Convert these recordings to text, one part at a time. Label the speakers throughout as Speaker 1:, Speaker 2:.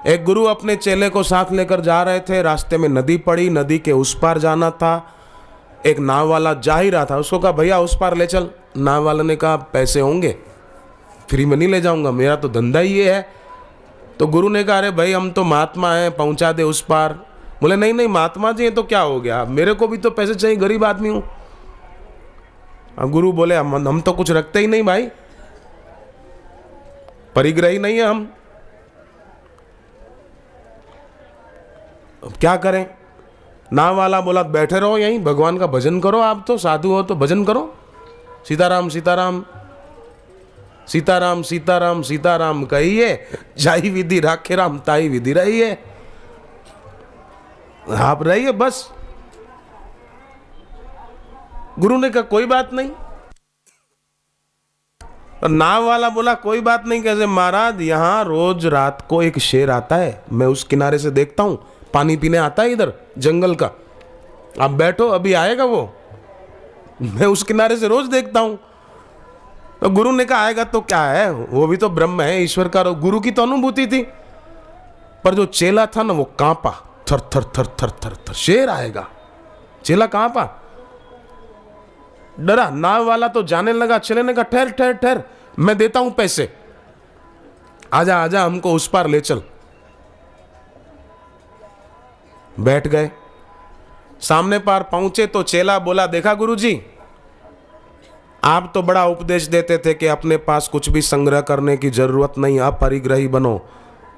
Speaker 1: एक गुरु अपने चेले को साथ लेकर जा रहे थे, रास्ते में नदी पड़ी, नदी के उस पार जाना था। एक नाव वाला जा ही रहा था, उसको कहा भैया उस पार ले चल। नाव वाले ने कहा पैसे होंगे, फ्री में नहीं ले जाऊंगा, मेरा तो धंधा ही ये है। तो गुरु ने कहा अरे भाई हम तो महात्मा हैं, पहुंचा दे उस पार। बोले नहीं नहीं महात्मा जी हैं तो क्या हो गया, मेरे को भी तो पैसे चाहिए, गरीब आदमी हूं। अब गुरु बोले हम तो कुछ रखते ही नहीं भाई, परिग्रही नहीं है हम, अब क्या करें। नाव वाला बोला बैठे रहो यहीं, भगवान का भजन करो, आप तो साधु हो तो भजन करो, सीताराम सीताराम सीताराम सीताराम सीताराम कहिए, जाई विधि राखे राम ताई विधि रहिए, आप रहिए बस। गुरु ने कहा कोई बात नहीं। और नाव वाला बोला कोई बात नहीं कैसे महाराज, यहां रोज रात को एक शेर आता है, मैं उस किनारे से देखता हूं, पानी पीने आता है इधर जंगल का, आप बैठो अभी आएगा वो, मैं उस किनारे से रोज देखता हूं। तो गुरु ने कहा आएगा तो क्या है, वो भी तो ब्रह्म है, ईश्वर का। गुरु की तो अनुभूति थी, पर जो चेला था ना वो कांपा, थर थर थर थर थर थर, शेर आएगा, चेला कांपा, डरा। नाव वाला तो जाने लगा, चेले ने कहा ठहर ठहर ठहर, मैं देता हूं पैसे, आजा आजा हमको उस पार ले चल। बैठ गए, सामने पार पहुंचे तो चेला बोला देखा गुरुजी, आप तो बड़ा उपदेश देते थे कि अपने पास कुछ भी संग्रह करने की जरूरत नहीं, आप परिग्रही बनो।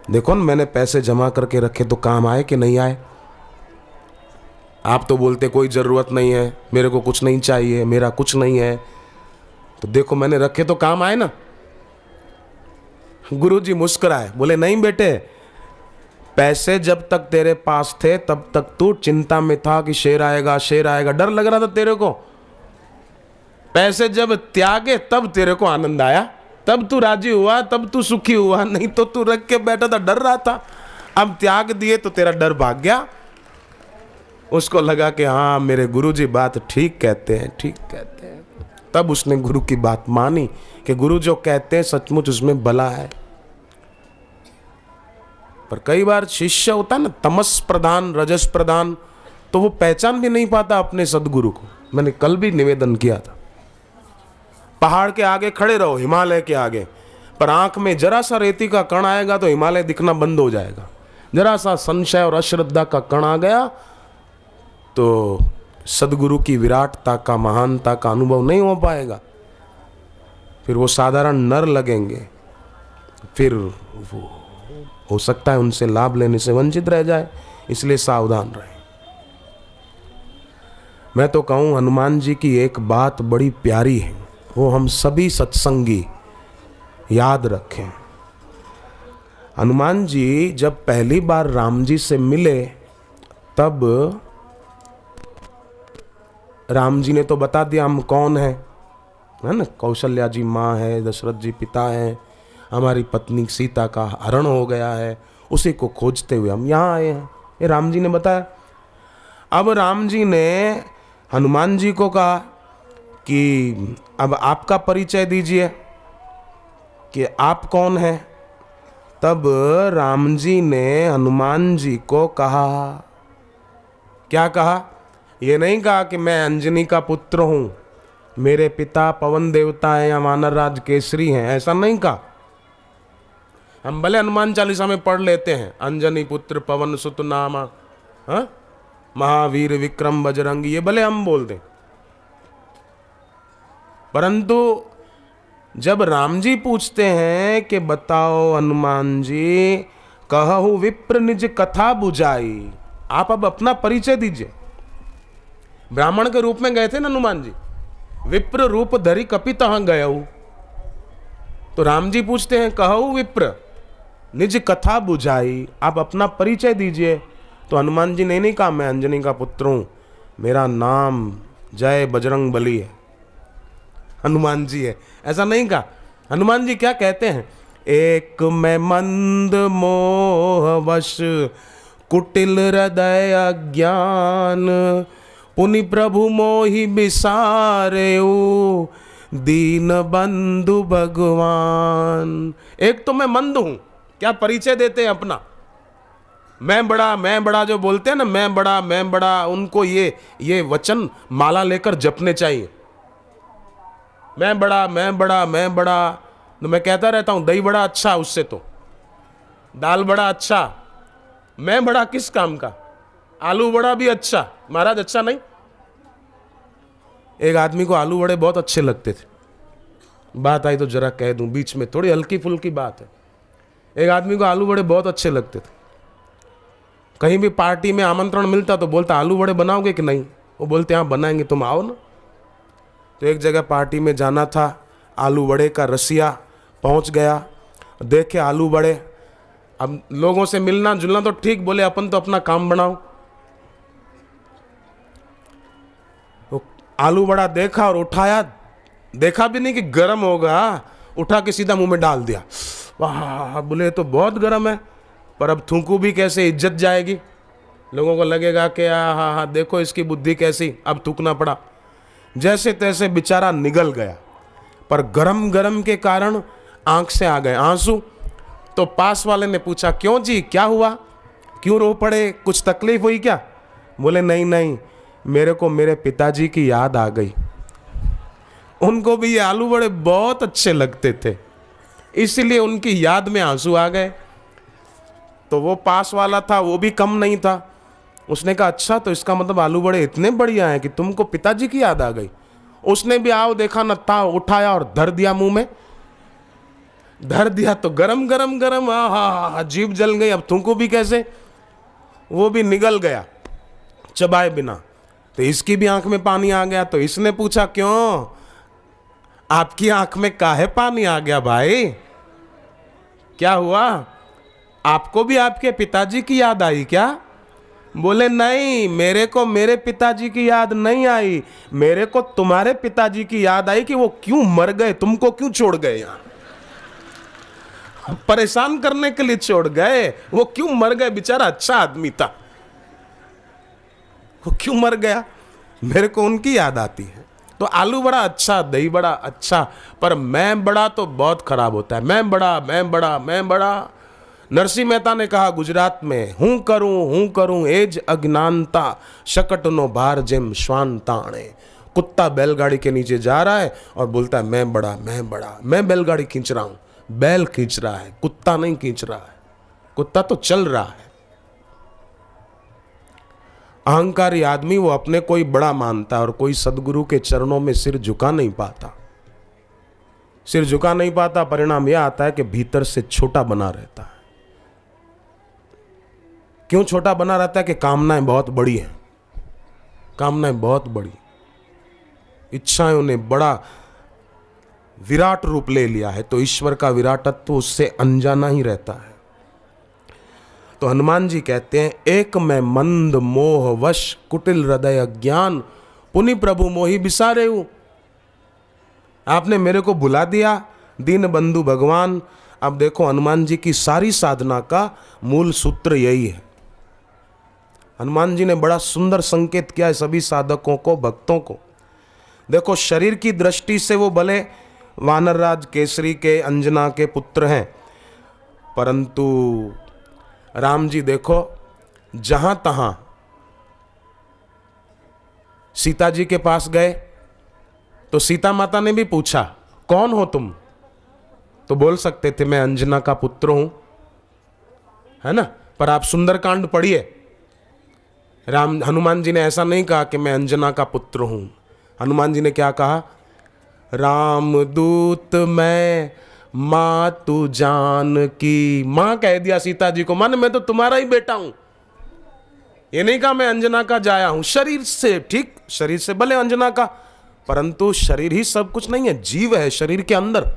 Speaker 1: देखो ना मैंने पैसे जमा करके रखे तो काम आए कि नहीं आए। आप तो बोलते कोई जरूरत नहीं है, मेरे को कुछ नहीं चाहिए, मेरा कुछ नहीं है, तो देखो मैंने रखे तो काम आए ना। गुरुजी मुस्कुराए, बोले नहीं बेटे, पैसे जब तक तेरे पास थे तब तक तू चिंता में था कि शेर आएगा शेर आएगा, डर लग रहा था तेरे को। पैसे जब त्यागे तब तेरे को आनंद आया, तब तू राजी हुआ, तब तू सुखी हुआ, नहीं तो तू रख के बैठा था, डर रहा था। अब त्याग दिए तो तेरा डर भाग गया। उसको लगा कि हाँ मेरे गुरुजी बात ठीक कहते हैं, ठीक कहते हैं। तब उसने गुरु की बात मानी कि गुरु जो कहते हैं सचमुच उसमें भला है। पर कई बार शिष्य होता है ना तमस प्रधान रजस प्रधान, तो वो पहचान भी नहीं पाता अपने सदगुरु को। मैंने कल भी निवेदन किया था, पहाड़ के आगे खड़े रहो, हिमालय के आगे, पर आंख में जरा सा रेती का कण आएगा तो हिमालय दिखना बंद हो जाएगा। जरा सा संशय और अश्रद्धा का कण आ गया तो सदगुरु की विराटता का महानता का अनुभव नहीं हो पाएगा, फिर वो साधारण नर लगेंगे, फिर वो हो सकता है उनसे लाभ लेने से वंचित रह जाए। इसलिए सावधान रहें। मैं तो कहूँ हनुमान जी की एक बात बड़ी प्यारी है, वो हम सभी सत्संगी याद रखें। हनुमान जी जब पहली बार राम जी से मिले तब राम जी ने तो बता दिया हम कौन है ना, कौशल्या जी माँ है, दशरथ जी पिता हैं, हमारी पत्नी सीता का हरण हो गया है, उसी को खोजते हुए हम यहाँ आए हैं, ये राम जी ने बताया। अब राम जी ने हनुमान जी को कहा कि अब आपका परिचय दीजिए कि आप कौन हैं। तब राम जी ने हनुमान जी को कहा, क्या कहा, ये नहीं कहा कि मैं अंजनी का पुत्र हूं, मेरे पिता पवन देवता हैं या वानर राज केसरी हैं, ऐसा नहीं कहा। हम भले हनुमान चालीसा में पढ़ लेते हैं अंजनी पुत्र पवन सुत नामा, हाँ, महावीर विक्रम बजरंगी, ये भले हम बोल दें, परंतु जब राम जी पूछते हैं कि बताओ हनुमान जी, कहु विप्र निज कथा बुझाई, आप अब अपना परिचय दीजिए। ब्राह्मण के रूप में गए थे ना हनुमान जी, विप्र रूप धरी कपित गए। तो राम जी पूछते हैं कहु विप्र निज कथा बुझाई, आप अपना परिचय दीजिए। तो हनुमान जी ने नहीं कहा मैं अंजनी का पुत्र हूं, मेरा नाम जय बजरंग बली है, हनुमान जी है, ऐसा नहीं कहा। हनुमान जी क्या कहते हैं, एक मैं मंद मोहवश कुटिल हृदय अज्ञान, पुनि प्रभु मोहि बिसारेऊ दीन बंधु भगवान। एक तो मैं मंद हूं, क्या परिचय देते हैं अपना, मैं बड़ा जो बोलते हैं ना, मैं बड़ा, उनको ये वचन माला लेकर जपने चाहिए। मैं बड़ा, मैं बड़ा, मैं बड़ा। तो मैं कहता रहता हूं दही बड़ा अच्छा, उससे तो दाल बड़ा अच्छा, मैं बड़ा किस काम का? आलू बड़ा भी अच्छा, महाराज अच्छा नहीं? एक आदमी को आलू बड़े बहुत अच्छे लगते थे, बात आई तो जरा कह दूं, बीच में थोड़ी हल्की फुल्की बात है। एक आदमी को आलू बड़े बहुत अच्छे लगते थे, कहीं भी पार्टी में आमंत्रण मिलता तो बोलता आलू बड़े बनाओगे कि नहीं? वो बोलते हाँ बनाएंगे, तुम आओ ना। तो एक जगह पार्टी में जाना था, आलू बड़े का रसिया पहुंच गया, देखे आलू बड़े। अब लोगों से मिलना जुलना तो ठीक, बोले अपन तो अपना काम बनाओ। तो आलू बड़ा देखा और उठाया, देखा भी नहीं कि गर्म होगा, उठा के सीधा मुंह में डाल दिया। वाह, बोले तो बहुत गर्म है, पर अब थूकू भी कैसे, इज्जत जाएगी, लोगों को लगेगा कि हाँ हाँ देखो इसकी बुद्धि कैसी, अब थूकना पड़ा। जैसे तैसे बेचारा निगल गया, पर गरम गरम के कारण आंख से आ गए आंसू। तो पास वाले ने पूछा क्यों जी, क्या हुआ, क्यों रो पड़े, कुछ तकलीफ हुई क्या? बोले नहीं नहीं, मेरे को मेरे पिताजी की याद आ गई। उनको भी ये आलू बड़े बहुत अच्छे लगते थे, इसलिए उनकी याद में आंसू आ गए। तो वो पास वाला था, वो भी कम नहीं था, उसने कहा अच्छा, तो इसका मतलब आलू बड़े इतने बढ़िया हैं कि तुमको पिताजी की याद आ गई। उसने भी आओ देखा न था, उठाया और धर दिया मुंह में, धर दिया तो गरम गरम गरम, हा, जीभ जल गई, अब तुमको भी कैसे, वो भी निगल गया चबाए बिना। तो इसकी भी आंख में पानी आ गया। तो इसने पूछा क्यों, आपकी आंख में काहे पानी आ गया भाई, क्या हुआ, आपको भी आपके पिताजी की याद आई क्या? बोले नहीं, मेरे को मेरे पिताजी की याद नहीं आई, मेरे को तुम्हारे पिताजी की याद आई कि वो क्यों मर गए, तुमको क्यों छोड़ गए, यहां परेशान करने के लिए छोड़ गए, वो क्यों मर गए, बेचारा अच्छा आदमी था, वो क्यों मर गया, मेरे को उनकी याद आती है। तो आलू बड़ा अच्छा, दही बड़ा अच्छा, पर मैं बड़ा तो बहुत खराब होता है। मैं बड़ा, मैं बड़ा, मैं बड़ा। नरसिंह मेहता ने कहा गुजरात में, हूं करूं एज अज्ञानता, शकट नो भार जेम श्वान ताणे। कुत्ता बैलगाड़ी के नीचे जा रहा है और बोलता है मैं बड़ा, मैं बड़ा, मैं बैलगाड़ी खींच रहा हूं, बैल खींच रहा है, कुत्ता नहीं खींच रहा है, कुत्ता तो चल रहा है। अहंकारी आदमी वो अपने कोई बड़ा मानता है और कोई सदगुरु के चरणों में सिर झुका नहीं पाता। सिर झुका नहीं पाता, परिणाम यह आता है कि भीतर से छोटा बना रहता है। क्यों छोटा बना रहता है? कि कामनाएं बहुत बड़ी हैं, कामनाएं बहुत बड़ी, इच्छाओं ने बड़ा विराट रूप ले लिया है, तो ईश्वर का विराटत्व उससे अनजाना ही रहता है। तो हनुमान जी कहते हैं एक मैं मंद मोह वश, कुटिल हृदय अज्ञान, पुनि प्रभु मोहि बिसारे हूं। आपने मेरे को बुला दिया दीन बंधु भगवान। अब देखो हनुमान जी की सारी साधना का मूल सूत्र यही है। हनुमान जी ने बड़ा सुंदर संकेत किया है सभी साधकों को, भक्तों को। देखो शरीर की दृष्टि से वो भले वानरराज केसरी के, अंजना के पुत्र हैं, परंतु राम जी देखो जहां तहां सीता जी के पास गए तो सीता माता ने भी पूछा कौन हो तुम, तो बोल सकते थे मैं अंजना का पुत्र हूं, है ना। पर आप सुंदरकांड पढ़िए, हनुमान जी ने ऐसा नहीं कहा कि मैं अंजना का पुत्र हूं। हनुमान जी ने क्या कहा, रामदूत मैं मातु जान की। मां कह दिया सीता जी को, माने मैं तो तुम्हारा ही बेटा हूं। ये नहीं कहा मैं अंजना का जाया हूं। शरीर से ठीक, शरीर से भले अंजना का, परंतु शरीर ही सब कुछ नहीं है, जीव है शरीर के अंदर।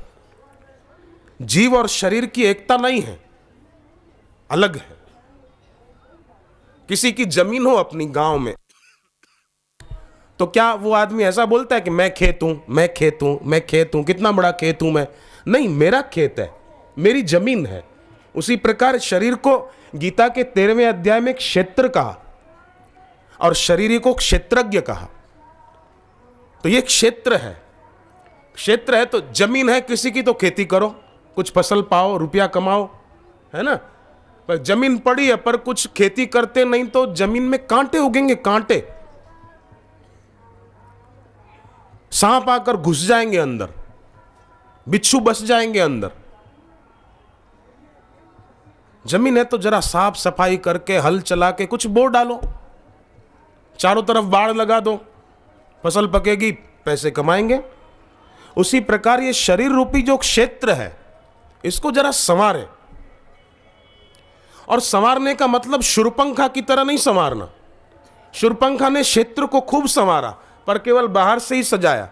Speaker 1: जीव और शरीर की एकता नहीं है, अलग है। किसी की जमीन हो अपनी गांव में, तो क्या वो आदमी ऐसा बोलता है कि मैं खेत हूं, मैं खेत हूं, मैं खेत हूं, कितना बड़ा खेत हूं मैं? नहीं, मेरा खेत है, मेरी जमीन है। उसी प्रकार शरीर को गीता के 13वें अध्याय में क्षेत्र कहा और शरीर को क्षेत्रज्ञ कहा। तो ये क्षेत्र है, क्षेत्र है तो जमीन है किसी की, तो खेती करो, कुछ फसल पाओ, रुपया कमाओ, है ना। पर जमीन पड़ी है पर कुछ खेती करते नहीं तो जमीन में कांटे उगेंगे, कांटे। सांप आकर घुस जाएंगे अंदर, बिच्छू बस जाएंगे अंदर। जमीन है तो जरा साफ सफाई करके हल चला के कुछ बो डालो, चारों तरफ बाड़ लगा दो, फसल पकेगी, पैसे कमाएंगे। उसी प्रकार ये शरीर रूपी जो क्षेत्र है इसको जरा संवारें। और संवारने का मतलब शूर्पणखा की तरह नहीं संवारना। शूर्पणखा ने क्षेत्र को खूब संवारा पर केवल बाहर से ही सजाया।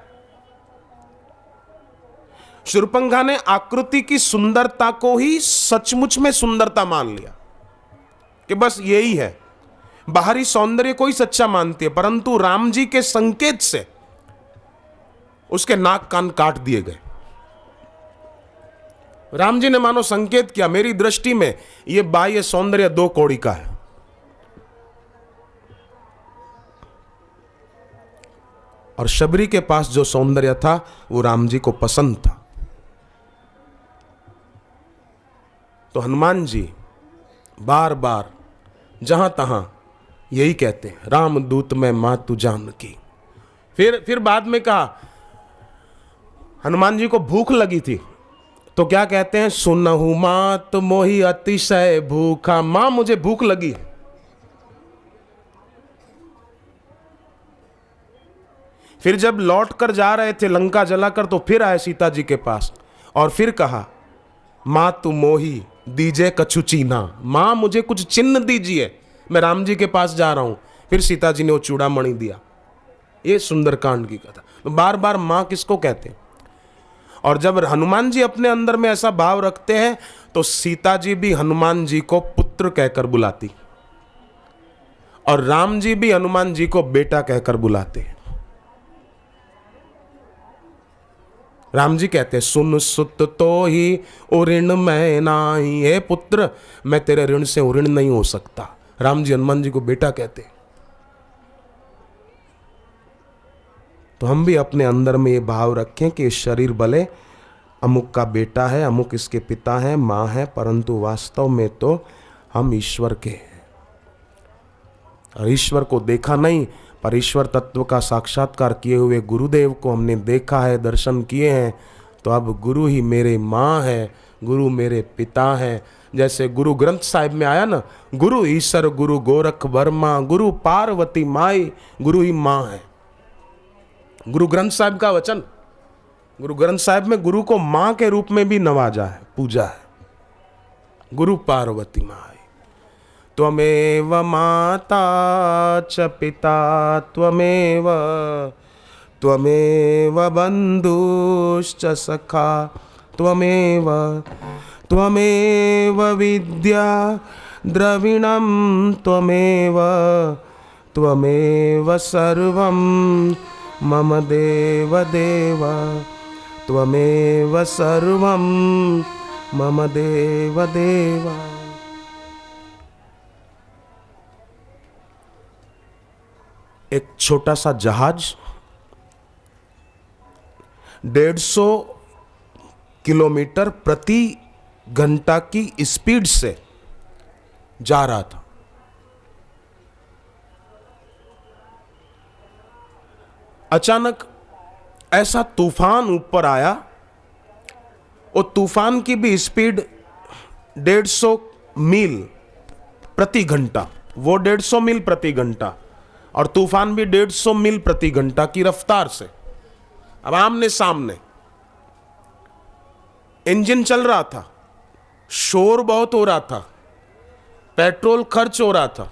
Speaker 1: शूर्पणखा ने आकृति की सुंदरता को ही सचमुच में सुंदरता मान लिया कि बस यही है, बाहरी सौंदर्य को ही सच्चा मानती है। परंतु राम जी के संकेत से उसके नाक कान काट दिए गए। राम जी ने मानो संकेत किया, मेरी दृष्टि में यह बाह्य सौंदर्य 2 कौड़ी का है। और शबरी के पास जो सौंदर्य था वो राम जी को पसंद था। तो हनुमान जी बार बार जहां तहां यही कहते हैं, राम दूत में मातु जानकी। फिर बाद में कहा, हनुमान जी को भूख लगी थी तो क्या कहते हैं, सुनहु मात मोहि अतिशय भूखा। मां मुझे भूख लगी है। फिर जब लौट कर जा रहे थे लंका जलाकर तो फिर आए सीता जी के पास और फिर कहा, मातु मोहि दीजे कछु चीन्हा। मां मुझे कुछ चिन्ह दीजिए, मैं राम जी के पास जा रहा हूं। फिर सीता जी ने वो चूड़ामणि दिया। ये सुंदरकांड की कथा। तो बार बार मां किसको कहते हैं। और जब हनुमान जी अपने अंदर में ऐसा भाव रखते हैं तो सीता जी भी हनुमान जी को पुत्र कहकर बुलाती और राम जी भी हनुमान जी को बेटा कहकर बुलाते हैं। राम जी कहते हैं, सुन सुत तो ही ऋण मैं नाही। हे पुत्र, मैं तेरे ऋण से ऋण नहीं हो सकता। राम जी हनुमान जी को बेटा कहते हैं। तो हम भी अपने अंदर में ये भाव रखें कि शरीर भले अमुक का बेटा है, अमुक इसके पिता है, मां है, परंतु वास्तव में तो हम ईश्वर के हैं। और ईश्वर को देखा नहीं पर ईश्वर तत्व का साक्षात्कार किए हुए गुरुदेव को हमने देखा है, दर्शन किए हैं। तो अब गुरु ही मेरे माँ है, गुरु मेरे पिता है। जैसे गुरु ग्रंथ साहिब में आया ना, गुरु ईश्वर गुरु गोरख वर्मा, गुरु पार्वती माई, गुरु ही माँ है। गुरु ग्रंथ साहिब का वचन, गुरु ग्रंथ साहिब में गुरु को माँ के रूप में भी नवाजा है, पूजा है। गुरु पार्वती माई, त्वमेव माता च पिता त्वमेव, त्वमेव बन्धुश्च सखा त्वमेव, त्वमेव विद्या द्रविणं त्वमेव, त्वमेव सर्वं मम देव देव, त्वमेव सर्वं मम देव देव। एक छोटा सा जहाज 150 किलोमीटर प्रति घंटा की स्पीड से जा रहा था। अचानक ऐसा तूफान ऊपर आया, और तूफान की भी स्पीड 150 मील प्रति घंटा, वो 150 मील प्रति घंटा और तूफान भी 150 मील प्रति घंटा की रफ्तार से। अब आमने सामने इंजन चल रहा था, शोर बहुत हो रहा था, पेट्रोल खर्च हो रहा था,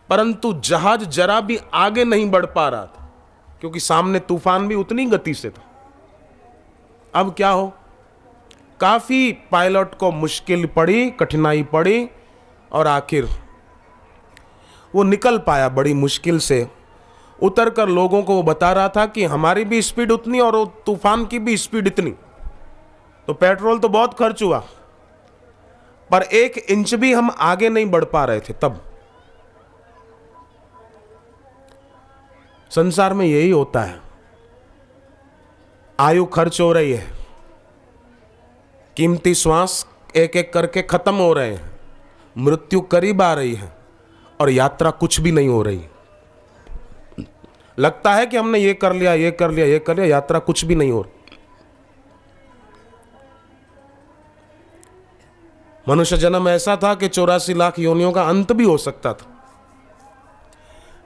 Speaker 1: परंतु जहाज जरा भी आगे नहीं बढ़ पा रहा था क्योंकि सामने तूफान भी उतनी गति से था। अब क्या हो, काफी पायलट को मुश्किल पड़ी, कठिनाई पड़ी और आखिर वो निकल पाया बड़ी मुश्किल से। उतर कर लोगों को वो बता रहा था कि हमारी भी स्पीड उतनी और तूफान की भी स्पीड इतनी, तो पेट्रोल तो बहुत खर्च हुआ पर 1 इंच भी हम आगे नहीं बढ़ पा रहे थे। तब संसार में यही होता है, आयु खर्च हो रही है, कीमती श्वास एक एक करके खत्म हो रहे हैं, मृत्यु करीब आ रही है और यात्रा कुछ भी नहीं हो रही। लगता है कि हमने ये कर लिया, ये कर लिया, ये कर लिया, यात्रा कुछ भी नहीं हो रही। मनुष्य जन्म ऐसा था कि 84 लाख योनियों का अंत भी हो सकता था,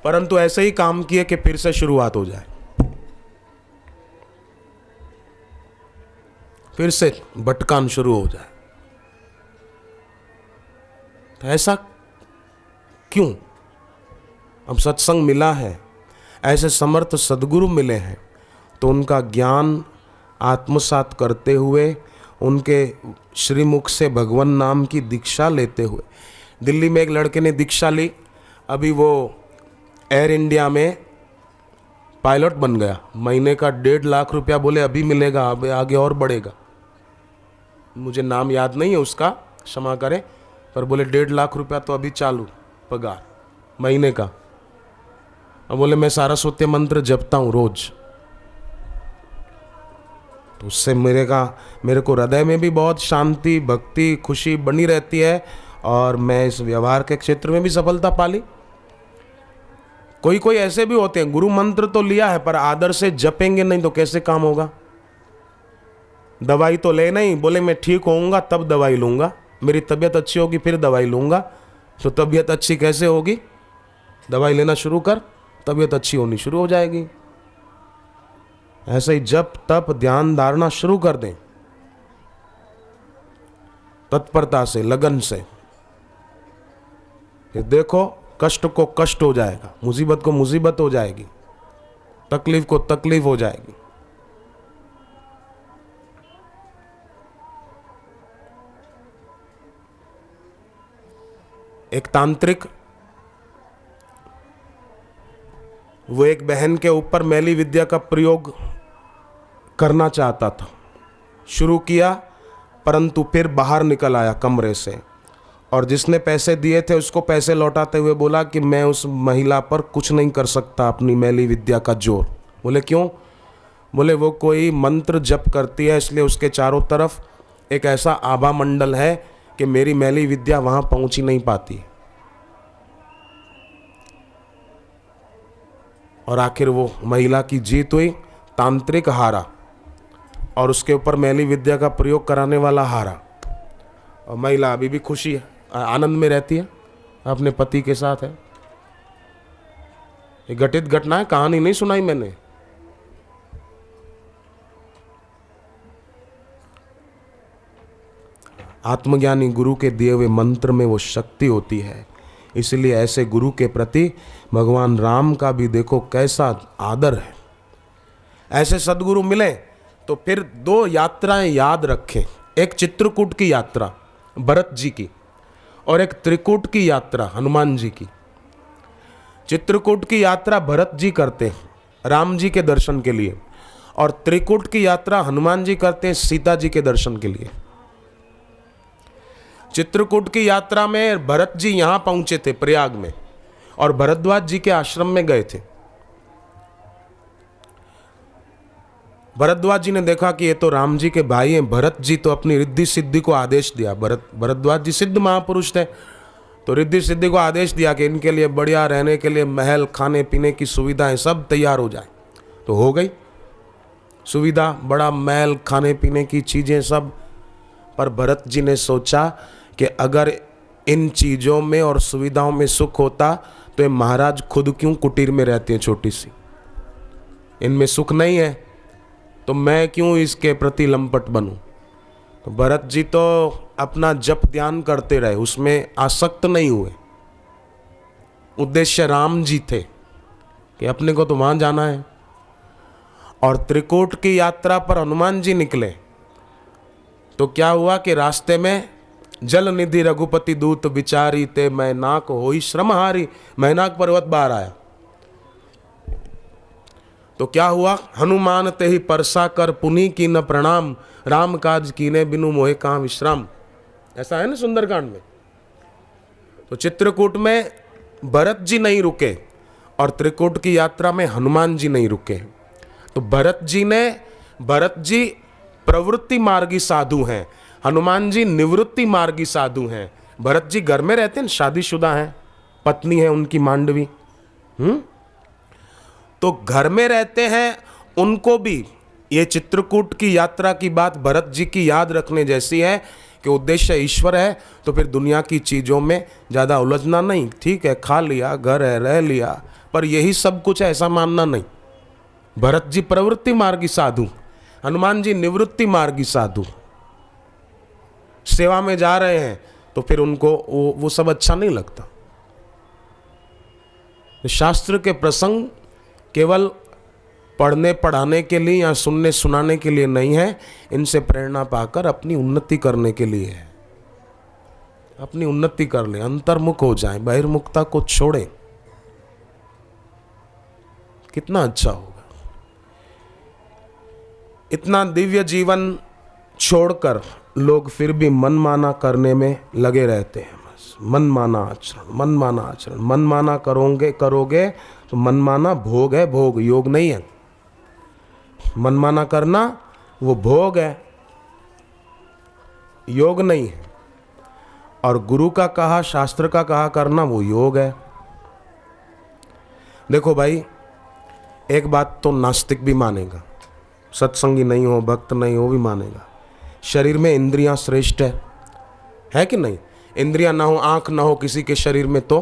Speaker 1: परंतु ऐसे ही काम किए कि फिर से शुरुआत हो जाए, फिर से भटकान शुरू हो जाए। तो ऐसा क्यों? अब सत्संग मिला है, ऐसे समर्थ सद्गुरु मिले हैं, तो उनका ज्ञान आत्मसात करते हुए, उनके श्रीमुख से भगवान नाम की दीक्षा लेते हुए। दिल्ली में एक लड़के ने दीक्षा ली, अभी वो एयर इंडिया में पायलट बन गया, महीने का 1.5 लाख रुपया बोले अभी मिलेगा, अब आगे और बढ़ेगा। मुझे नाम याद नहीं है उसका, क्षमा करें, पर बोले 1.5 लाख रुपया तो अभी चालू पगार महीने का। और बोले मैं सारस्वती मंत्र जपता हूँ रोज। तो उससे मेरे को हृदय में भी बहुत शांति, भक्ति, खुशी बनी रहती है और मैं इस व्यवहार के क्षेत्र में भी सफलता पाली। कोई कोई ऐसे भी होते हैं, गुरु मंत्र तो लिया है पर आदर से जपेंगे नहीं तो कैसे काम होगा। दवाई तो ले नहीं, बोले मैं ठीक होऊंगा तब दवाई लूंगा, मेरी तबीयत अच्छी होगी फिर दवाई लूंगा। तो तबीयत अच्छी कैसे होगी? दवाई लेना शुरू कर, तबीयत अच्छी होनी शुरू हो जाएगी। ऐसे ही जप तप ध्यान धारणा शुरू कर दें, तत्परता से, लगन से। फिर देखो कष्ट को कष्ट हो जाएगा, मुसीबत को मुसीबत हो जाएगी, तकलीफ को तकलीफ हो जाएगी। एक तांत्रिक वो एक बहन के ऊपर मैली विद्या का प्रयोग करना चाहता था, शुरू किया परंतु फिर बाहर निकल आया कमरे से, और जिसने पैसे दिए थे उसको पैसे लौटाते हुए बोला कि मैं उस महिला पर कुछ नहीं कर सकता अपनी मैली विद्या का जोर। बोले क्यों? बोले वो कोई मंत्र जप करती है इसलिए उसके चारों तरफ एक ऐसा आभा मंडल है कि मेरी मैली विद्या वहां पहुंच ही नहीं पाती। और आखिर वो महिला की जीत हुई, तांत्रिक हारा और उसके ऊपर मैली विद्या का प्रयोग कराने वाला हारा, और महिला अभी भी खुशी है, आनंद में रहती है, अपने पति के साथ है। ये घटित घटना है, कहानी नहीं सुनाई मैंने। आत्मज्ञानी गुरु के दिए हुए मंत्र में वो शक्ति होती है, इसलिए ऐसे गुरु के प्रति भगवान राम का भी देखो कैसा आदर है। ऐसे सद्गुरु मिले तो फिर 2 यात्राएं याद रखें, एक चित्रकूट की यात्रा भरत जी की और एक त्रिकूट की यात्रा हनुमान जी की। चित्रकूट की यात्रा भरत जी करते हैं राम जी के दर्शन के लिए, और त्रिकूट की यात्रा हनुमान जी करते हैं सीता जी के दर्शन के लिए। चित्रकूट की यात्रा में भरत जी यहां पहुंचे थे प्रयाग में, और भरद्वाज जी के आश्रम में गए थे। भरद्वाज जी ने देखा कि ये तो राम जी के भाई हैं। भरत जी तो अपनी रिद्धि सिद्धि को आदेश दिया, भरद्वाज जी सिद्ध महापुरुष थे, तो रिद्धि सिद्धि को आदेश दिया कि इनके लिए बढ़िया रहने के लिए महल, खाने पीने की सुविधाएं सब तैयार हो जाए। तो हो गई सुविधा, बड़ा महल, खाने पीने की चीजें सब। पर भरत जी ने सोचा कि अगर इन चीजों में और सुविधाओं में सुख होता तो ये महाराज खुद क्यों कुटीर में रहते हैं छोटी सी, इनमें सुख नहीं है तो मैं क्यों इसके प्रति लंपट बनूं। तो भरत जी तो अपना जप ध्यान करते रहे, उसमें आसक्त नहीं हुए। उद्देश्य राम जी थे कि अपने को तो वहां जाना है। और त्रिकूट की यात्रा पर हनुमान जी निकले तो क्या हुआ कि रास्ते में जल निधि रघुपति दूत विचारी ते मैनाक होई श्रमहारी, मैनाक पर्वत बाहर आया। तो क्या हुआ? हनुमान ते ही परसा कर पुनि की न प्रणाम, राम काज कीने बिनु मोहे कहाँ विश्राम। ऐसा है ना सुंदरकांड में। तो चित्रकूट में भरत जी नहीं रुके और त्रिकूट की यात्रा में हनुमान जी नहीं रुके। तो भरत जी प्रवृत्ति मार्गी साधु हैं, हनुमान जी निवृत्ति मार्गी साधु हैं। भरत जी घर में रहते हैं, शादीशुदा हैं, पत्नी है उनकी मांडवी। तो घर में रहते हैं, उनको भी ये चित्रकूट की यात्रा की बात भरत जी की याद रखने जैसी है कि उद्देश्य ईश्वर है, तो फिर दुनिया की चीज़ों में ज़्यादा उलझना नहीं। ठीक है, खा लिया, घर है, रह लिया, पर यही सब कुछ है ऐसा मानना नहीं। भरत जी प्रवृत्ति मार्गी साधु, हनुमान जी निवृत्ति मार्गी साधु, सेवा में जा रहे हैं तो फिर उनको वो सब अच्छा नहीं लगता। शास्त्र के प्रसंग केवल पढ़ने पढ़ाने के लिए या सुनने सुनाने के लिए नहीं है, इनसे प्रेरणा पाकर अपनी उन्नति करने के लिए है। अपनी उन्नति कर ले, अंतर्मुख हो जाए, बहिर्मुखता को छोड़े, कितना अच्छा होगा। इतना दिव्य जीवन छोड़कर लोग फिर भी मनमाना करने में लगे रहते हैं। बस मनमाना आचरण, मनमाना आचरण, मनमाना करोगे तो मनमाना भोग है, भोग योग नहीं है। मनमाना करना वो भोग है, योग नहीं है। और गुरु का कहा, शास्त्र का कहा करना वो योग है। देखो भाई, एक बात तो नास्तिक भी मानेगा, सत्संगी नहीं हो, भक्त नहीं हो भी मानेगा, शरीर में इंद्रियां श्रेष्ठ है कि नहीं? इंद्रियां ना हो, आंख ना हो किसी के शरीर में तो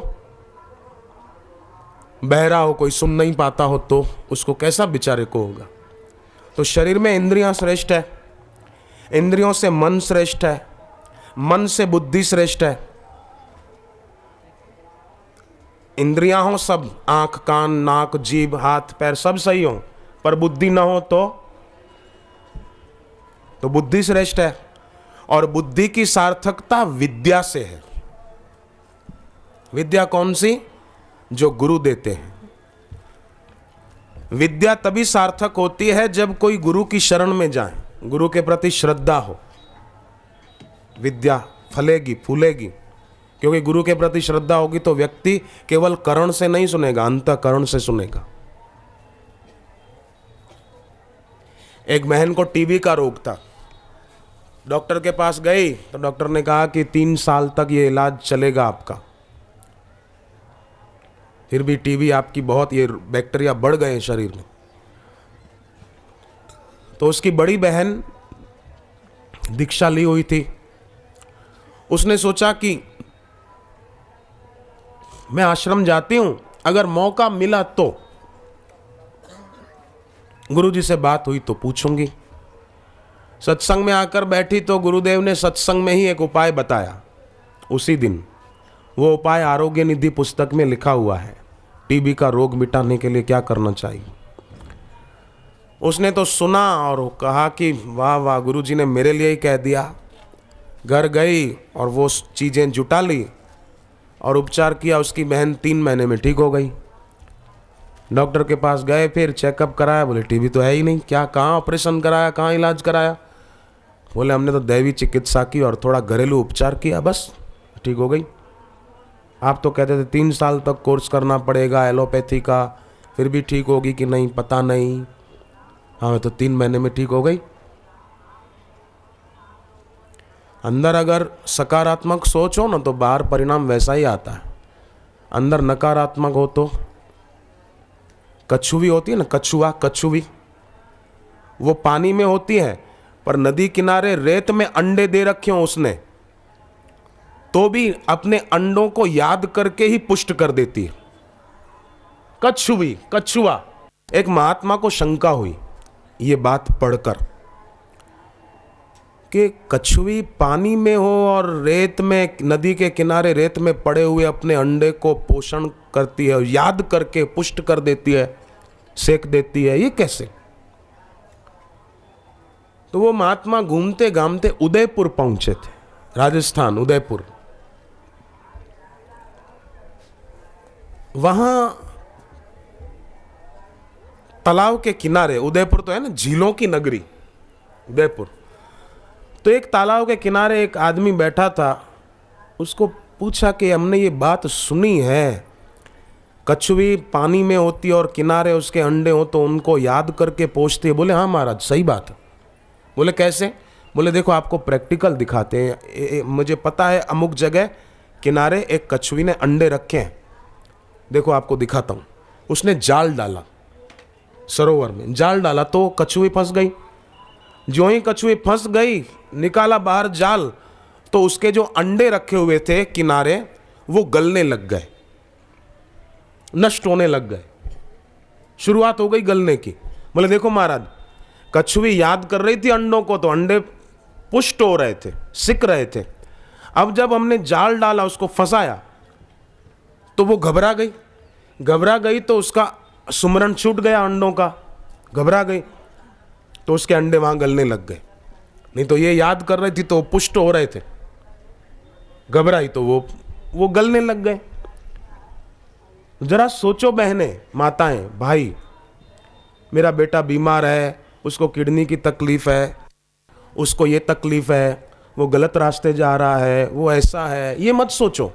Speaker 1: बहरा हो, कोई सुन नहीं पाता हो तो उसको कैसा बेचारे को होगा। तो शरीर में इंद्रियां श्रेष्ठ है, इंद्रियों से मन श्रेष्ठ है, मन से बुद्धि श्रेष्ठ है। इंद्रियां हो सब, आंख, कान, नाक, जीभ, हाथ, पैर सब सही हो, पर बुद्धि ना हो तो बुद्धि श्रेष्ठ है। और बुद्धि की सार्थकता विद्या से है। विद्या कौन सी? जो गुरु देते हैं। विद्या तभी सार्थक होती है जब कोई गुरु की शरण में जाए, गुरु के प्रति श्रद्धा हो, विद्या फलेगी, फूलेगी। क्योंकि गुरु के प्रति श्रद्धा होगी तो व्यक्ति केवल करण से नहीं सुनेगा, अंतःकरण से सुनेगा। एक बहन को टीबी का रोग था, डॉक्टर के पास गई तो डॉक्टर ने कहा कि 3 साल तक ये इलाज चलेगा आपका। फिर भी टीबी आपकी बहुत, ये बैक्टीरिया बढ़ गए शरीर में। तो उसकी बड़ी बहन दीक्षा ली हुई थी, उसने सोचा कि मैं आश्रम जाती हूं, अगर मौका मिला तो गुरुजी से बात हुई तो पूछूंगी। सत्संग में आकर बैठी तो गुरुदेव ने सत्संग में ही एक उपाय बताया उसी दिन। वो उपाय आरोग्य निधि पुस्तक में लिखा हुआ है, टीबी का रोग मिटाने के लिए क्या करना चाहिए। उसने तो सुना और कहा कि वाह वाह, गुरुजी ने मेरे लिए ही कह दिया। घर गई और वो चीज़ें जुटा ली और उपचार किया। उसकी बहन 3 महीने में ठीक हो गई। डॉक्टर के पास गए, फिर चेकअप कराया, बोले टीबी तो है ही नहीं। क्या, कहाँ ऑपरेशन कराया, कहाँ इलाज कराया? बोले हमने तो दैवी चिकित्सा की और थोड़ा घरेलू उपचार किया, बस ठीक हो गई। आप तो कहते थे 3 साल तक कोर्स करना पड़ेगा एलोपैथी का, फिर भी ठीक होगी कि नहीं पता नहीं। हाँ, तो 3 महीने में ठीक हो गई। अंदर अगर सकारात्मक सोच हो ना तो बाहर परिणाम वैसा ही आता है। अंदर नकारात्मक हो तो, कछुवी होती है ना, कछुवी, वो पानी में होती है पर नदी किनारे रेत में अंडे दे रखे हो उसने, तो भी अपने अंडों को याद करके ही पुष्ट कर देती है। कछुआ। एक महात्मा को शंका हुई ये बात पढ़कर कि कछुई पानी में हो और रेत में, नदी के किनारे रेत में पड़े हुए अपने अंडे को पोषण करती है, याद करके पुष्ट कर देती है, सेक देती है, ये कैसे? तो वो महात्मा घूमते घामते उदयपुर पहुंचे थे, राजस्थान, उदयपुर। वहां तालाब के किनारे, उदयपुर तो है ना झीलों की नगरी उदयपुर, तो एक तालाब के किनारे एक आदमी बैठा था। उसको पूछा कि हमने ये बात सुनी है, कछुई पानी में होती और किनारे उसके अंडे हो तो उनको याद करके पोषती है। बोले हाँ महाराज, सही बात है। बोले कैसे? बोले देखो आपको प्रैक्टिकल दिखाते हैं। मुझे पता है अमुक जगह किनारे एक कछुई ने अंडे रखे हैं। देखो आपको दिखाता हूं। उसने जाल डाला, सरोवर में जाल डाला तो कछुई फंस गई। जो ही कछुई फंस गई, निकाला बाहर जाल, तो उसके जो अंडे रखे हुए थे किनारे वो गलने लग गए, नष्ट होने लग गए। शुरुआत हो गई गलने की। बोले देखो महाराज, कछुई याद कर रही थी अंडों को, तो अंडे पुष्ट हो रहे थे, सिक रहे थे। अब जब हमने जाल डाला, उसको फंसाया, तो वो घबरा गई। घबरा गई तो उसका सुमरण छूट गया अंडों का, घबरा गई तो उसके अंडे वहां गलने लग गए। नहीं तो ये याद कर रही थी तो पुष्ट हो रहे थे, घबराई तो वो गलने लग गए। जरा सोचो बहनें, माताएं, भाई, मेरा बेटा बीमार है, उसको किडनी की तकलीफ है, उसको ये तकलीफ है, वो गलत रास्ते जा रहा है, वो ऐसा है, ये मत सोचो।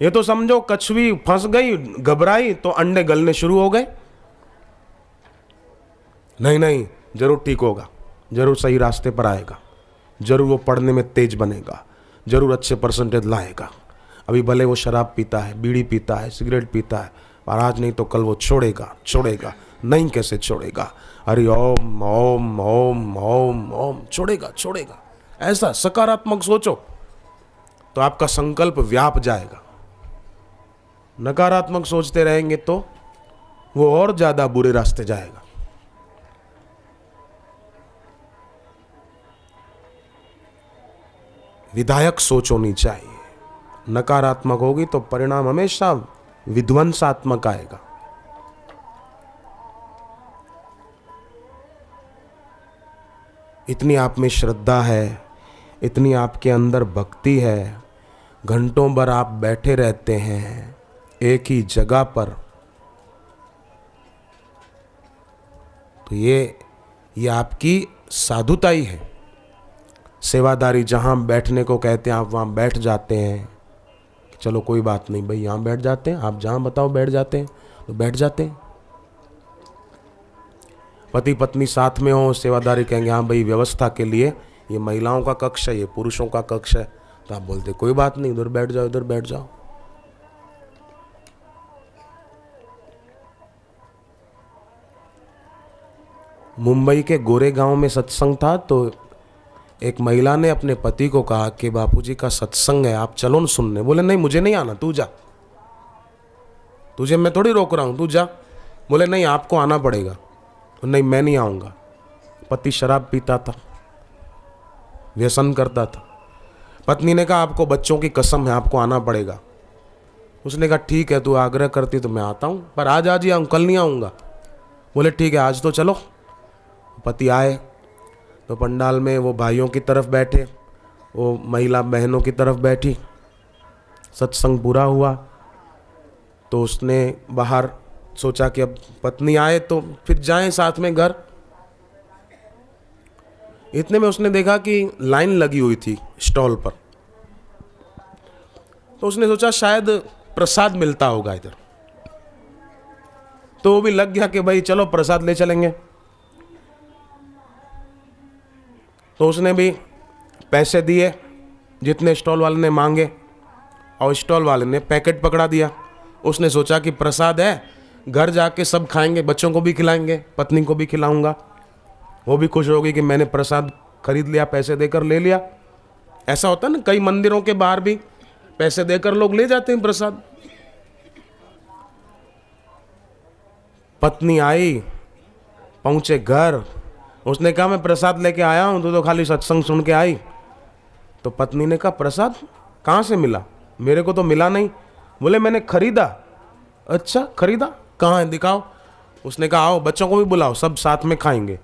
Speaker 1: ये तो समझो कछुई फंस गई, घबराई तो अंडे गलने शुरू हो गए। नहीं नहीं, जरूर ठीक होगा, जरूर सही रास्ते पर आएगा, जरूर वो पढ़ने में तेज बनेगा, जरूर अच्छे परसेंटेज लाएगा। अभी भले वो शराब पीता है, बीड़ी पीता है, सिगरेट पीता है, और आज नहीं तो कल वो छोड़ेगा। नहीं कैसे छोड़ेगा? हरि ओम ओम ओम ओम ओम, छोड़ेगा। ऐसा सकारात्मक सोचो तो आपका संकल्प व्याप जाएगा। नकारात्मक सोचते रहेंगे तो वो और ज्यादा बुरे रास्ते जाएगा। विधायक सोच होनी चाहिए। नकारात्मक होगी तो परिणाम हमेशा विध्वंसात्मक आएगा। इतनी आप में श्रद्धा है, इतनी आपके अंदर भक्ति है, घंटों भर आप बैठे रहते हैं एक ही जगह पर, तो ये आपकी साधुताई है। सेवादारी जहां बैठने को कहते हैं आप वहां बैठ जाते हैं। चलो कोई बात नहीं भाई, यहां बैठ जाते हैं, आप जहां बताओ बैठ जाते हैं तो बैठ जाते हैं। पति पत्नी साथ में हो, सेवादारी कहेंगे हाँ भाई व्यवस्था के लिए ये महिलाओं का कक्ष है, ये पुरुषों का कक्ष है, तो आप बोलते कोई बात नहीं, उधर बैठ जाओ, इधर बैठ जाओ। मुंबई के गोरेगांव में सत्संग था, तो एक महिला ने अपने पति को कहा कि बापूजी का सत्संग है, आप चलो न सुनने। बोले नहीं मुझे नहीं आना, तू जा, तुझे मैं थोड़ी रोक रहा हूं, तू जा। बोले नहीं आपको आना पड़ेगा। नहीं मैं नहीं आऊंगा। पति शराब पीता था, व्यसन करता था। पत्नी ने कहा आपको बच्चों की कसम है, आपको आना पड़ेगा। उसने कहा ठीक है, तू आग्रह करती तो मैं आता हूं, पर आज ही आऊं, कल नहीं आऊंगा। बोले ठीक है आज तो चलो। पति आए तो पंडाल में वो भाइयों की तरफ बैठे, वो महिला बहनों की तरफ बैठी। सत्संग पूरा हुआ तो उसने बाहर सोचा कि अब पत्नी आए तो फिर जाएं साथ में घर। इतने में उसने देखा कि लाइन लगी हुई थी स्टॉल पर, तो उसने सोचा शायद प्रसाद मिलता होगा इधर, तो वो भी लग गया कि भाई चलो प्रसाद ले चलेंगे। तो उसने भी पैसे दिए जितने स्टॉल वाले ने मांगे, और स्टॉल वाले ने पैकेट पकड़ा दिया। उसने सोचा कि प्रसाद है, घर जाके सब खाएंगे, बच्चों को भी खिलाएंगे, पत्नी को भी खिलाऊंगा, वो भी खुश होगी कि मैंने प्रसाद खरीद लिया, पैसे देकर ले लिया। ऐसा होता है ना, कई मंदिरों के बाहर भी पैसे देकर लोग ले जाते हैं प्रसाद। पत्नी आई, पहुंचे घर, उसने कहा मैं प्रसाद लेके आया हूं, तो खाली सत्संग सुन के आई। तो पत्नी ने कहा प्रसाद कहाँ से मिला? मेरे को तो मिला नहीं। बोले मैंने खरीदा। अच्छा खरीदा, कहाँ है दिखाओ। उसने कहा आओ बच्चों को भी बुलाओ, सब साथ में खाएंगे।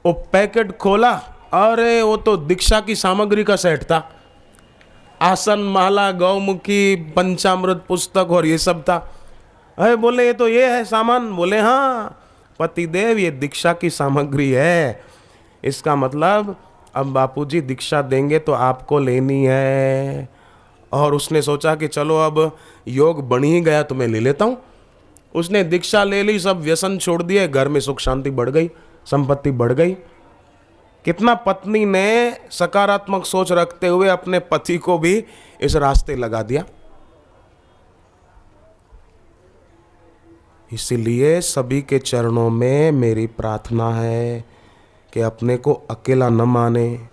Speaker 1: वो पैकेट खोला, अरे वो तो दीक्षा की सामग्री का सेट था। आसन, माला, गौमुखी, पंचामृत पुस्तक और ये सब था। अरे बोले ये तो ये है सामान। बोले हाँ पतिदेव ये दीक्षा की सामग्री है, इसका मतलब अब बापूजी दीक्षा देंगे तो आपको लेनी है। और उसने सोचा कि चलो अब योग बन ही गया तो मैं ले लेता हूँ। उसने दीक्षा ले ली, सब व्यसन छोड़ दिए, घर में सुख शांति बढ़ गई, संपत्ति बढ़ गई। कितना पत्नी ने सकारात्मक सोच रखते हुए अपने पति को भी इस रास्ते लगा दिया। इसीलिए सभी के चरणों में मेरी प्रार्थना है कि अपने को अकेला न माने,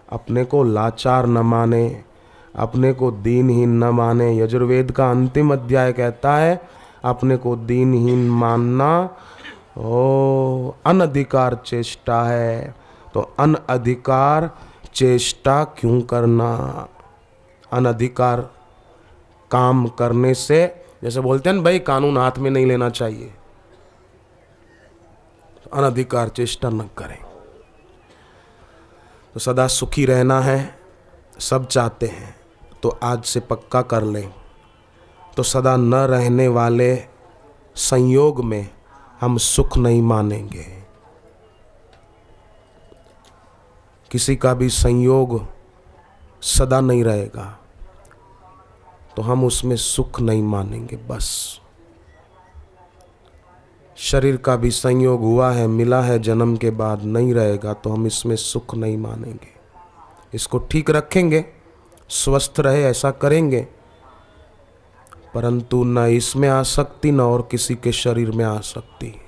Speaker 1: अपने को लाचार न माने, अपने को दीनहीन न माने। यजुर्वेद का अंतिम अध्याय कहता है अपने को दीनहीन मानना अनधिकार चेष्टा है। तो अनधिकार चेष्टा क्यों करना? अनधिकार काम करने से, जैसे बोलते हैं ना भाई, कानून हाथ में नहीं लेना चाहिए, तो अनधिकार चेष्टा न करें। तो सदा सुखी रहना है, सब चाहते हैं, तो आज से पक्का कर लें। तो सदा न रहने वाले संयोग में हम सुख नहीं मानेंगे। किसी का भी संयोग सदा नहीं रहेगा, तो हम उसमें सुख नहीं मानेंगे। बस शरीर का भी संयोग हुआ है, मिला है जन्म के बाद, नहीं रहेगा, तो हम इसमें सुख नहीं मानेंगे। इसको ठीक रखेंगे, स्वस्थ रहे ऐसा करेंगे, परंतु न इसमें आसक्ति न और किसी के शरीर में आसक्ति।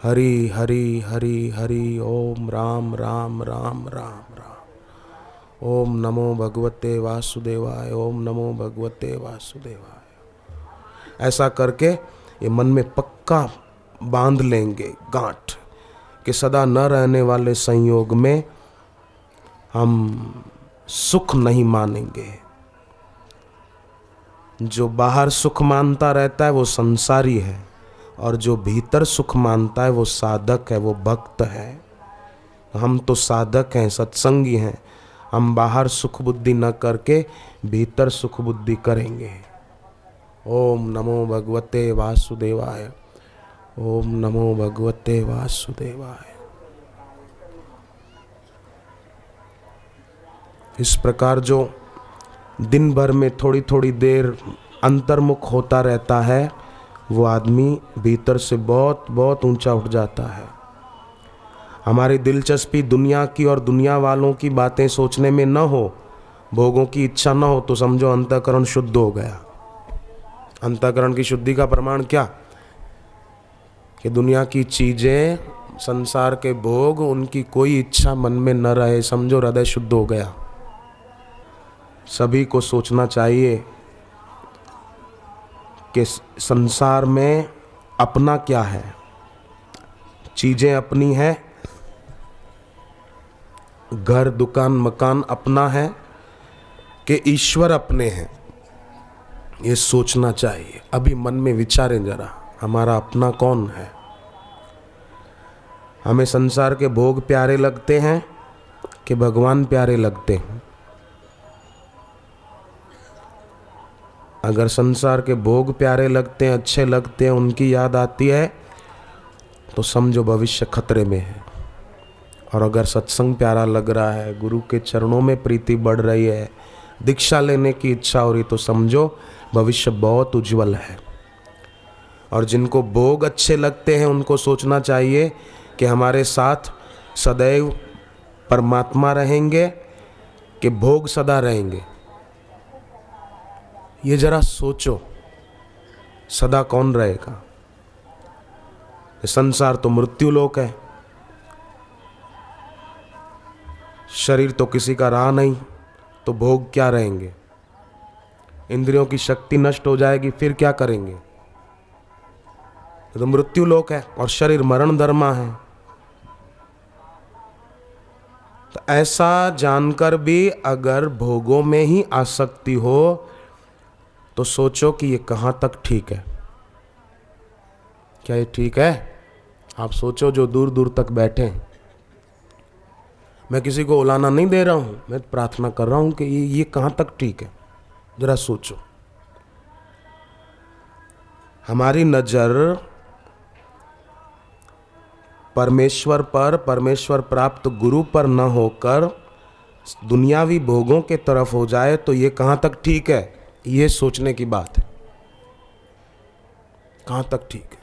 Speaker 1: हरि हरि हरि हरि ओम राम राम राम राम राम। ओम नमो भगवते वासुदेवाय, ओम नमो भगवते वासुदेवाय। ऐसा करके ये मन में पक्का बांध लेंगे गांठ कि सदा न रहने वाले संयोग में हम सुख नहीं मानेंगे। जो बाहर सुख मानता रहता है वो संसारी है, और जो भीतर सुख मानता है वो साधक है, वो भक्त है। हम तो साधक हैं, सत्संगी हैं। हम बाहर सुख बुद्धि न करके भीतर सुख बुद्धि करेंगे। ओम नमो भगवते वासुदेवाय, ओम नमो भगवते वासुदेवाय। इस प्रकार जो दिन भर में थोड़ी थोड़ी देर अंतर्मुख होता रहता है, वो आदमी भीतर से बहुत बहुत ऊंचा उठ जाता है। हमारी दिलचस्पी दुनिया की और दुनिया वालों की बातें सोचने में न हो, भोगों की इच्छा न हो, तो समझो अंतःकरण शुद्ध हो गया। अंतःकरण की शुद्धि का प्रमाण क्या? कि दुनिया की चीजें, संसार के भोग, उनकी कोई इच्छा मन में न रहे, समझो हृदय शुद्ध हो गया। सभी को सोचना चाहिए कि संसार में अपना क्या है। चीजें अपनी है, घर दुकान मकान अपना है कि ईश्वर अपने हैं, ये सोचना चाहिए। अभी मन में विचारें जरा, हमारा अपना कौन है? हमें संसार के भोग प्यारे लगते हैं कि भगवान प्यारे लगते हैं? अगर संसार के भोग प्यारे लगते हैं, अच्छे लगते हैं, उनकी याद आती है, तो समझो भविष्य खतरे में है। और अगर सत्संग प्यारा लग रहा है, गुरु के चरणों में प्रीति बढ़ रही है, दीक्षा लेने की इच्छा हो रही, तो समझो भविष्य बहुत उज्जवल है। और जिनको भोग अच्छे लगते हैं उनको सोचना चाहिए कि हमारे साथ सदैव परमात्मा रहेंगे कि भोग सदा रहेंगे। ये जरा सोचो, सदा कौन रहेगा? संसार तो मृत्यु लोक है, शरीर तो किसी का रहा नहीं, तो भोग क्या रहेंगे? इंद्रियों की शक्ति नष्ट हो जाएगी, फिर क्या करेंगे? तो मृत्यु लोक है और शरीर मरण धर्मा है। तो ऐसा जानकर भी अगर भोगों में ही आसक्ति हो, तो सोचो कि ये कहाँ तक ठीक है। क्या ये ठीक है? आप सोचो, जो दूर दूर तक बैठे हैं। मैं किसी को उलाना नहीं दे रहा हूं, मैं प्रार्थना कर रहा हूं कि ये कहाँ तक ठीक है। जरा सोचो। हमारी नजर परमेश्वर पर, परमेश्वर प्राप्त गुरु पर न होकर दुनियावी भोगों के तरफ हो जाए, तो ये कहाँ तक ठीक है? ये सोचने की बात है। कहाँ तक ठीक है?